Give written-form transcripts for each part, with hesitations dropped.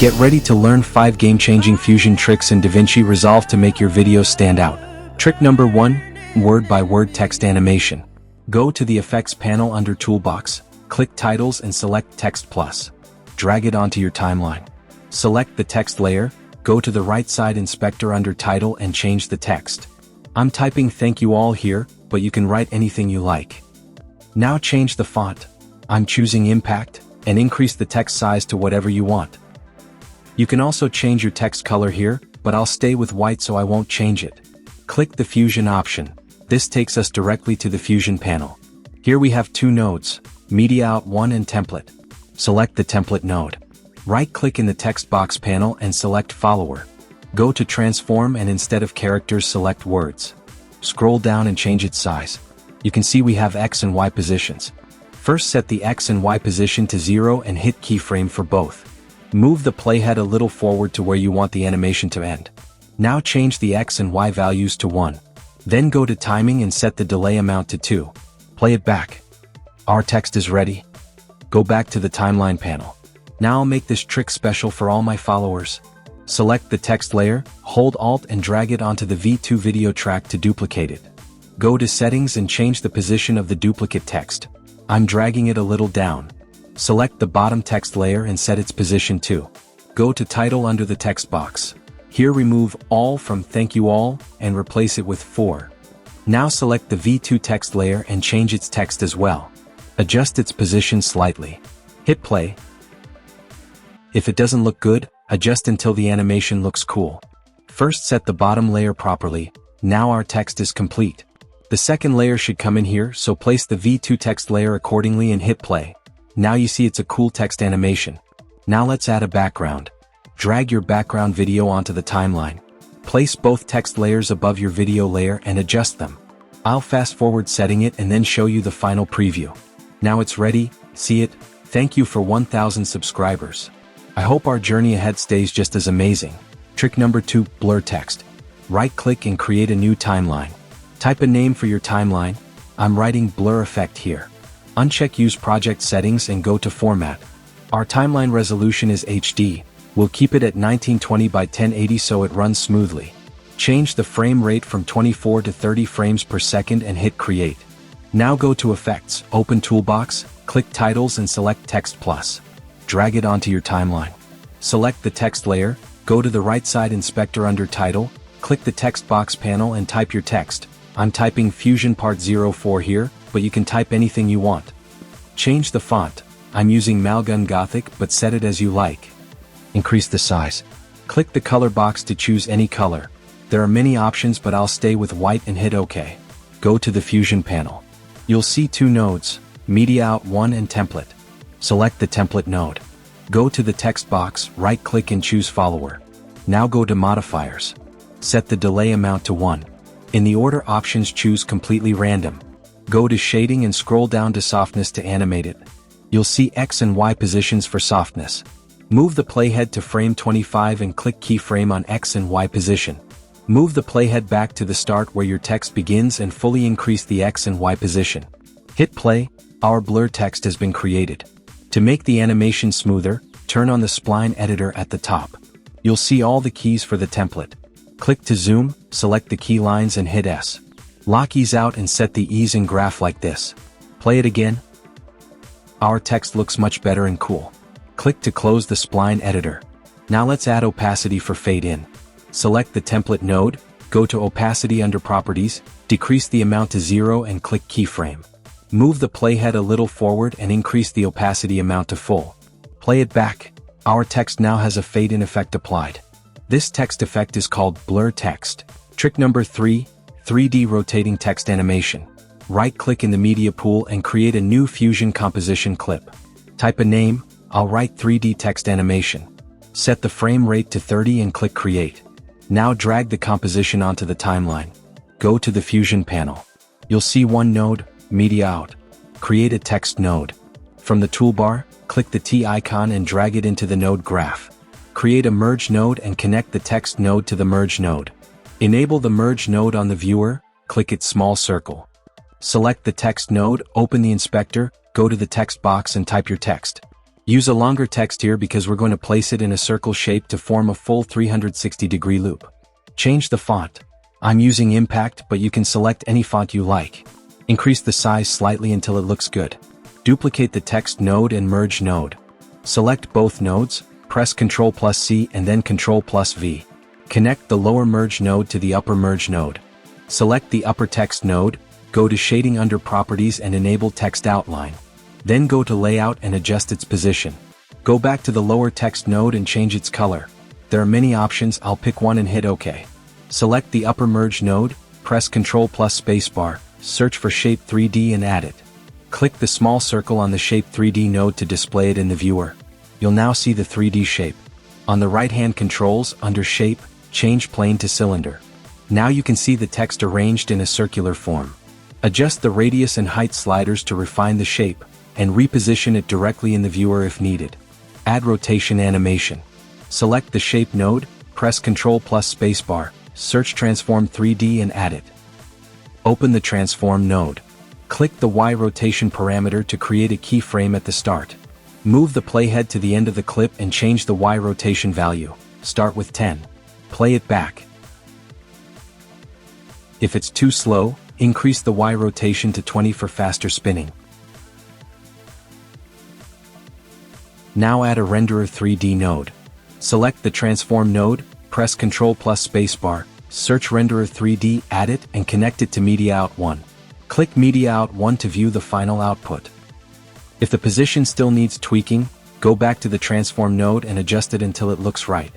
Get ready to learn 5 game-changing fusion tricks in DaVinci Resolve to make your videos stand out. Trick number 1, word-by-word text animation. Go to the Effects panel under Toolbox, click Titles and select Text Plus. Drag it onto your timeline. Select the text layer, go to the right side inspector under Title and change the text. I'm typing "Thank you all" here, but you can write anything you like. Now change the font. I'm choosing Impact, and increase the text size to whatever you want. You can also change your text color here, but I'll stay with white so I won't change it. Click the Fusion option. This takes us directly to the Fusion panel. Here we have 2 nodes, Media Out 1 and Template. Select the Template node. Right-click in the text box panel and select Follower. Go to Transform and instead of characters select Words. Scroll down and change its size. You can see we have X and Y positions. First set the X and Y position to 0 and hit keyframe for both. Move the playhead a little forward to where you want the animation to end. Now change the X and Y values to 1. Then go to Timing and set the delay amount to 2. Play it back. Our text is ready. Go back to the Timeline panel. Now I'll make this trick special for all my followers. Select the text layer, hold Alt and drag it onto the V2 video track to duplicate it. Go to Settings and change the position of the duplicate text. I'm dragging it a little down. Select the bottom text layer and set its position too. Go to Title under the text box. Here remove "all" from "Thank you all" and replace it with "for." Now select the V2 text layer and change its text as well. Adjust its position slightly. Hit play. If it doesn't look good, adjust until the animation looks cool. First set the bottom layer properly. Now our text is complete. The second layer should come in here, so place the V2 text layer accordingly and hit play. Now you see it's a cool text animation. Now let's add a background. Drag your background video onto the timeline. Place both text layers above your video layer and adjust them. I'll fast forward setting it and then show you the final preview. Now it's ready, see it? Thank you for 1,000 subscribers. I hope our journey ahead stays just as amazing. Trick number 2, blur text. Right-click and create a new timeline. Type a name for your timeline. I'm writing Blur Effect here. Uncheck Use Project Settings and go to Format. Our timeline resolution is HD. We'll keep it at 1920 by 1080 so it runs smoothly. Change the frame rate from 24 to 30 frames per second and hit Create. Now go to Effects, open Toolbox, click Titles and select Text Plus. Drag it onto your timeline. Select the text layer, go to the right side inspector under Title, click the text box panel and type your text. I'm typing Fusion Part 04 here, but you can type anything you want. Change the font. I'm using Malgun Gothic, but set it as you like. Increase the size. Click the color box to choose any color. There are many options, but I'll stay with white and hit OK. Go to the Fusion panel. You'll see 2 nodes, Media Out 1 and Template. Select the Template node. Go to the text box, right-click and choose Follower. Now go to Modifiers. Set the delay amount to 1. In the order options, choose Completely Random. Go to Shading and scroll down to Softness to animate it. You'll see X and Y positions for softness. Move the playhead to frame 25 and click Keyframe on X and Y position. Move the playhead back to the start where your text begins and fully increase the X and Y position. Hit play. Our blur text has been created. To make the animation smoother, turn on the spline editor at the top. You'll see all the keys for the template. Click to zoom, select the key lines and hit S. Lock ease out and set the ease in graph like this. Play it again. Our text looks much better and cool. Click to close the spline editor. Now let's add opacity for fade in. Select the template node, go to opacity under properties, decrease the amount to 0 and click keyframe. Move the playhead a little forward and increase the opacity amount to full. Play it back. Our text now has a fade in effect applied. This text effect is called blur text. Trick number 3, 3D rotating text animation. Right-click in the media pool and create a new Fusion composition clip. Type a name. I'll write 3D text animation. Set the frame rate to 30 and click Create. Now drag the composition onto the timeline. Go to the Fusion panel. You'll see 1 node, Media Out. Create a text node. From the toolbar, click the T icon and drag it into the node graph. Create a Merge node and connect the text node to the Merge node. Enable the Merge node on the viewer, click its small circle. Select the text node, open the inspector, go to the text box and type your text. Use a longer text here because we're going to place it in a circle shape to form a full 360-degree loop. Change the font. I'm using Impact, but you can select any font you like. Increase the size slightly until it looks good. Duplicate the text node and merge node. Select both nodes, press Ctrl+C and then Ctrl+V. Connect the lower merge node to the upper merge node. Select the upper text node, go to Shading under Properties and enable Text Outline. Then go to Layout and adjust its position. Go back to the lower text node and change its color. There are many options, I'll pick one and hit OK. Select the upper merge node, press Ctrl plus spacebar, search for Shape 3D and add it. Click the small circle on the Shape 3D node to display it in the viewer. You'll now see the 3D shape. On the right-hand controls, under Shape, change Plane to Cylinder. Now you can see the text arranged in a circular form. Adjust the radius and height sliders to refine the shape, and reposition it directly in the viewer if needed. Add rotation animation. Select the Shape node, press Ctrl plus spacebar, search Transform 3D and add it. Open the Transform node. Click the Y rotation parameter to create a keyframe at the start. Move the playhead to the end of the clip and change the Y rotation value. Start with 10. Play it back. If it's too slow, increase the Y rotation to 20 for faster spinning. Now add a Renderer 3D node. Select the Transform node, press Ctrl plus spacebar, search Renderer 3D, add it, and connect it to Media Out 1. Click Media Out 1 to view the final output. If the position still needs tweaking, go back to the Transform node and adjust it until it looks right.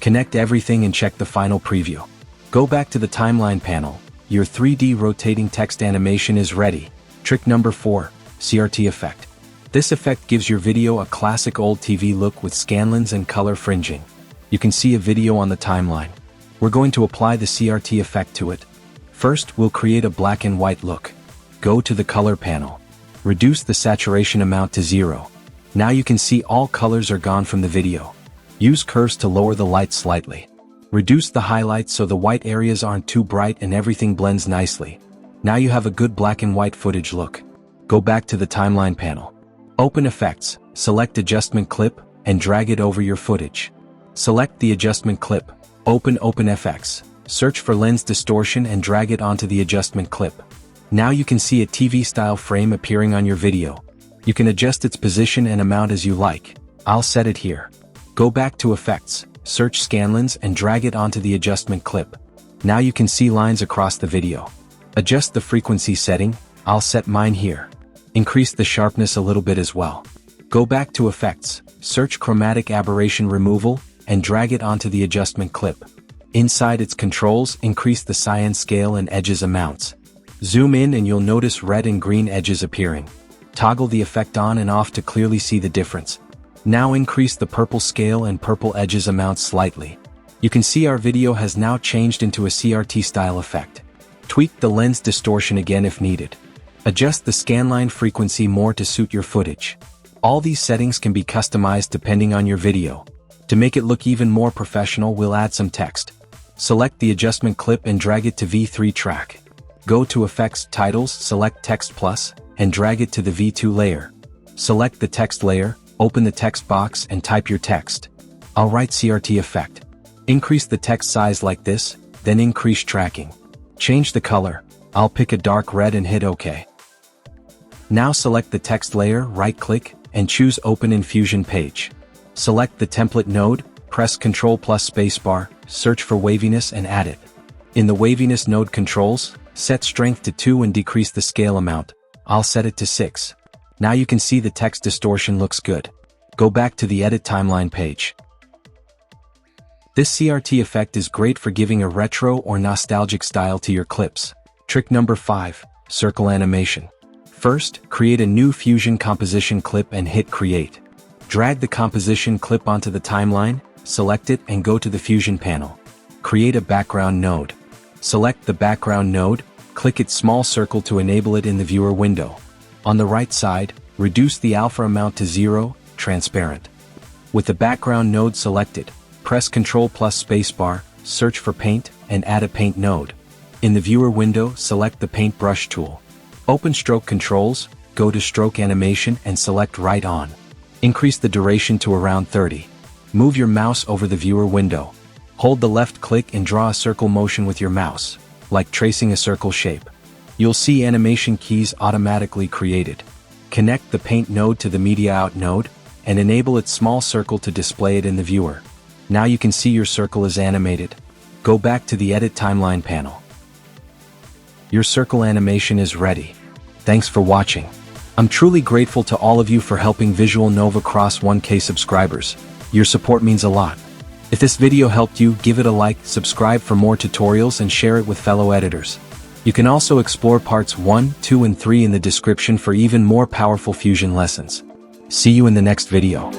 Connect everything and check the final preview. Go back to the Timeline panel. Your 3D rotating text animation is ready. Trick number 4, CRT Effect. This effect gives your video a classic old TV look with scanlines and color fringing. You can see a video on the timeline. We're going to apply the CRT effect to it. First, we'll create a black and white look. Go to the Color panel. Reduce the saturation amount to 0. Now you can see all colors are gone from the video. Use curves to lower the light slightly. Reduce the highlights so the white areas aren't too bright and everything blends nicely. Now you have a good black and white footage look. Go back to the Timeline panel. Open Effects, select Adjustment Clip, and drag it over your footage. Select the adjustment clip. Open OpenFX, search for Lens Distortion and drag it onto the adjustment clip. Now you can see a TV-style frame appearing on your video. You can adjust its position and amount as you like. I'll set it here. Go back to Effects, search Scanlines and drag it onto the adjustment clip. Now you can see lines across the video. Adjust the frequency setting, I'll set mine here. Increase the sharpness a little bit as well. Go back to Effects, search Chromatic Aberration Removal, and drag it onto the adjustment clip. Inside its controls, increase the cyan scale and edges amounts. Zoom in and you'll notice red and green edges appearing. Toggle the effect on and off to clearly see the difference. Now increase the purple scale and purple edges amounts slightly. You can see our video has now changed into a CRT style effect. Tweak the lens distortion again if needed. Adjust the scanline frequency more to suit your footage. All these settings can be customized depending on your video. To make it look even more professional, we'll add some text. Select the adjustment clip and drag it to V3 track. Go to Effects, Titles, select Text Plus, and drag it to the V2 layer. Select the text layer, open the text box and type your text. I'll write CRT Effect. Increase the text size like this, then increase tracking. Change the color. I'll pick a dark red and hit OK. Now select the text layer, right-click, and choose Open in Fusion Page. Select the template node, press Ctrl plus spacebar, search for waviness and add it. In the waviness node controls, set strength to 2 and decrease the scale amount. I'll set it to 6. Now you can see the text distortion looks good. Go back to the Edit Timeline page. This CRT effect is great for giving a retro or nostalgic style to your clips. Trick number 5, Circle Animation. First, create a new Fusion composition clip and hit Create. Drag the composition clip onto the timeline, select it and go to the Fusion panel. Create a background node. Select the background node, click its small circle to enable it in the viewer window. On the right side, reduce the alpha amount to 0, transparent. With the background node selected, press Ctrl plus spacebar, search for Paint, and add a Paint node. In the viewer window, select the Paintbrush tool. Open Stroke Controls, go to Stroke Animation and select Right On. Increase the duration to around 30. Move your mouse over the viewer window. Hold the left click and draw a circle motion with your mouse, like tracing a circle shape. You'll see animation keys automatically created. Connect the Paint node to the Media Out node, and enable its small circle to display it in the viewer. Now you can see your circle is animated. Go back to the Edit Timeline panel. Your circle animation is ready. Thanks for watching. I'm truly grateful to all of you for helping Visual Nova cross 1K subscribers. Your support means a lot. If this video helped you, give it a like, subscribe for more tutorials, and share it with fellow editors. You can also explore parts 1, 2, and 3 in the description for even more powerful Fusion lessons. See you in the next video.